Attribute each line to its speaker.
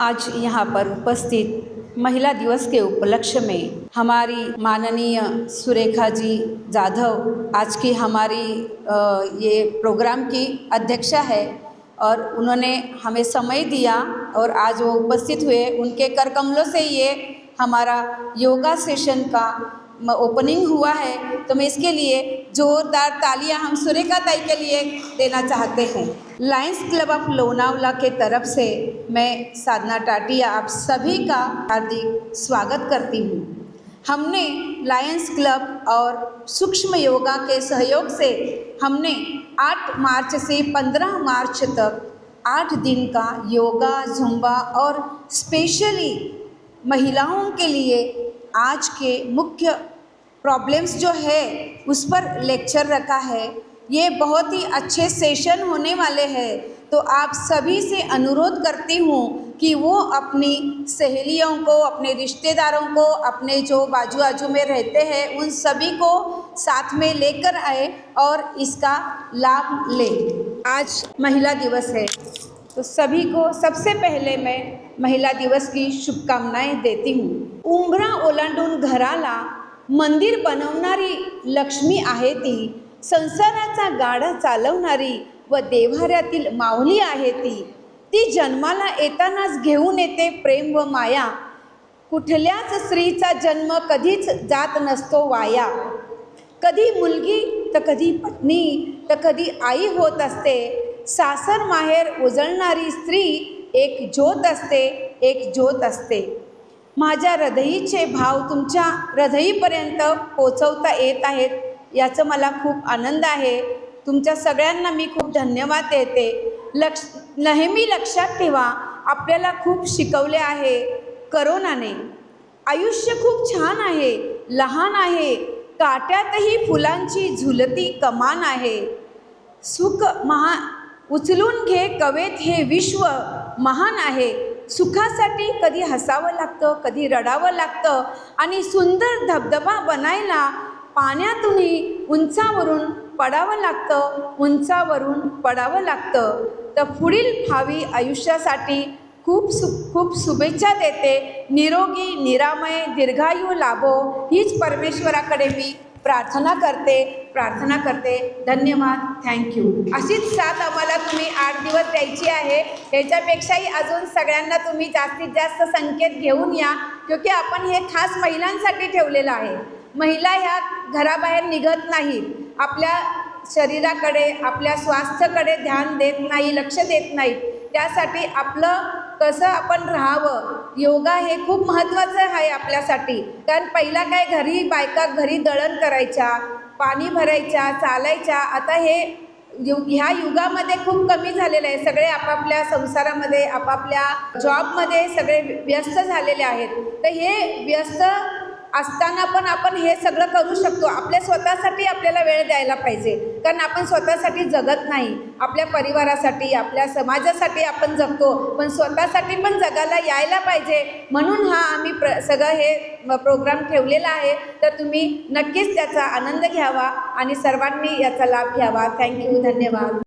Speaker 1: आज यहाँ पर उपस्थित महिला दिवस के उपलक्ष्य में हमारी माननीय सुरेखा जी जाधव आज की हमारी ये प्रोग्राम की अध्यक्षा है और उन्होंने हमें समय दिया और आज वो उपस्थित हुए। उनके कर कमलों से ये हमारा योगा सेशन का ओपनिंग हुआ है, तो मैं इसके लिए जोरदार तालियां हम सुरेखा ताई के लिए देना चाहते हैं। लायंस क्लब ऑफ लोनावला के तरफ से मैं साधना टाटिया आप सभी का हार्दिक स्वागत करती हूँ। हमने लायंस क्लब और सूक्ष्म योगा के सहयोग से हमने 8 मार्च से 15 मार्च तक 8 दिन का योगा जुम्बा और स्पेशली महिलाओं के लिए आज के मुख्य प्रॉब्लम्स जो है उस पर लेक्चर रखा है। ये बहुत ही अच्छे सेशन होने वाले हैं, तो आप सभी से अनुरोध करती हूँ कि वो अपनी सहेलियों को, अपने रिश्तेदारों को, अपने जो बाजू आजू में रहते हैं उन सभी को साथ में लेकर आए और इसका लाभ लें। आज महिला दिवस है, तो सभी को सबसे पहले मैं महिला दिवस की शुभकामनाएं देती हूँ। उंबरा ओलांडून घराला मंदिर बनवणारी लक्ष्मी आहे संसाराचा गाडा चालवणारी व देव्हाऱ्यातील माऊली आहे ती जन्माला येतानाच घेऊन येते प्रेम व माया। कुठल्याच स्त्रीचा जन्म कधीच जात नसतो वाया। कधी मुलगी तर कधी पत्नी तर कधी आई होत असते। सासर माहेर उजळणारी स्त्री एक ज्योत असते, एक ज्योत असते। माझ्या हृदयीचे भाव तुमच्या हृदयीपर्यंत पोचवता येत आहेत याचं मला खूप आनंद आहे। तुमच्या सगळ्यांना मी खूप धन्यवाद देते। नेहमी लक्षात ठेवा, आपल्याला खूप शिकवले आहे करोनाने। आयुष्य खूप छान आहे, लहान आहे, काट्यातही फुलांची झुलती कमान आहे। सुख उचलून घे कवेत हे विश्व महान आहे। सुखासाठी कधी हसावं लागतं, कधी रडावं लागतं आणि सुंदर धबधबा बनायला पाण्यातूनही उंचावरून पडावं लागतं, उंचावरून पडावं लागतं। तर पुढील भावी आयुष्यासाठी खूप शुभेच्छा देते। निरोगी निरामय दीर्घायू लाभो हीच परमेश्वराकडे मी प्रार्थना करते। धन्यवाद, थँक्यू। अशीच साथ आम्हाला तुम्ही 8 दिवस द्यायची आहे। ह्याच्यापेक्षाही अजून सगळ्यांना तुम्ही जास्तीत जास्त संख्येत घेऊन या, क्योंकि आपण हे खास महिलांसाठी ठेवलेलं आहे। महिला ह्या घराबाहेर निघत नाही, आपल्या शरीराकडे, आपल्या स्वास्थ्याकडे ध्यान देत नाही, लक्ष देत नाही। त्यासाठी आपलं कसं आपण राहावं, योगा हे खूप महत्त्वाचं आहे आपल्यासाठी। कारण पहिला काय घरी बायका घरी दळण करायच्या, पाणी भरायच्या, चालायच्या। आता हे ह्या युगामध्ये खूप कमी झालेलं आहे। सगळे आपापल्या संसारामध्ये, आपापल्या जॉबमध्ये सगळे व्यस्त झालेले आहेत। तर हे व्यस्त असताना पण आपण हे सगळं करू शकतो। आपल्या स्वतःसाठी आपल्याला वेळ द्यायला पाहिजे, कारण आपण स्वतःसाठी जगत नाही, आपल्या परिवारासाठी, आपल्या समाजासाठी आपण जगतो, पण स्वतःसाठी पण जगायला यायला पाहिजे। म्हणून हा आम्ही सगळं हे प्रोग्राम ठेवलेला आहे। तर तुम्ही नक्कीच त्याचा आनंद घ्यावा आणि सर्वांनी याचा लाभ घ्यावा। थँक्यू, धन्यवाद।